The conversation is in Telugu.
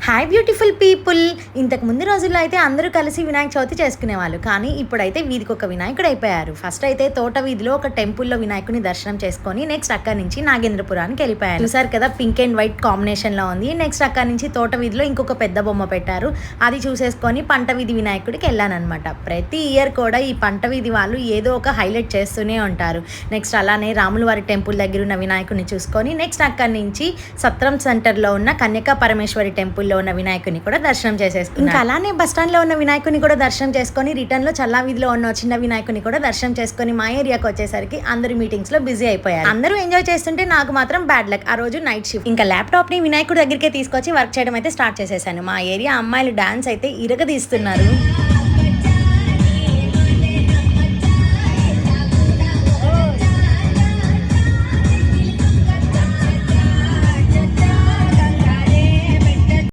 Hi beautiful people. ఇంతకు ముందు రోజుల్లో అయితే అందరూ కలిసి వినాయక చవితి చేసుకునేవాళ్ళు. కానీ ఇప్పుడైతే వీధికి ఒక వినాయకుడు అయిపోయారు. ఫస్ట్ అయితే తోట వీధిలో ఒక టెంపుల్లో వినాయకుని దర్శనం చేసుకొని నెక్స్ట్ అక్కడి నుంచి నాగేంద్రపురానికి వెళ్ళిపోయారు. చూసారు కదా, పింక్ అండ్ వైట్ కాంబినేషన్లో ఉంది. నెక్స్ట్ అక్కడి నుంచి తోట వీధిలో ఇంకొక పెద్ద బొమ్మ పెట్టారు. అది చూసేసుకొని పంట వీధి వినాయకుడికి వెళ్ళానమాట. ప్రతి ఇయర్ కూడా ఈ పంట వీధి వాళ్ళు ఏదో ఒక హైలైట్ చేస్తూనే ఉంటారు. నెక్స్ట్ అలానే రాములవారి టెంపుల్ దగ్గర ఉన్న వినాయకుడిని చూసుకొని నెక్స్ట్ అక్కడి నుంచి సత్రం సెంటర్లో ఉన్న కన్యకా పరమేశ్వరి టెంపుల్లో ఉన్న వినాయకుని కూడా దర్శనం చేసేసుకున్నాం. ఇంకా అలానే బస్ స్టాండ్ లో ఉన్న వినాయకుని కూడా దర్శనం చేసుకొని రిటర్న్ లో చల్లా వీధిలో ఉన్న చిన్న వినాయకుని కూడా దర్శనం చేసుకొని మా ఏరియాకి వచ్చేసరికి అందరు మీటింగ్స్ లో బిజీ అయిపోయారు. అందరూ ఎంజాయ్ చేస్తుంటే నాకు మాత్రం బ్యాడ్ లక్. ఆ రోజు నైట్ షిఫ్ట్. ఇంకా ల్యాప్టాప్ ని వినాయకుడి దగ్గరికి తీసుకొచ్చి వర్క్ చేయడం అయితే స్టార్ట్ చేసేసాను. మా ఏరియా అమ్మాయిలు డాన్స్ అయితే ఇరగదీస్తున్నారు.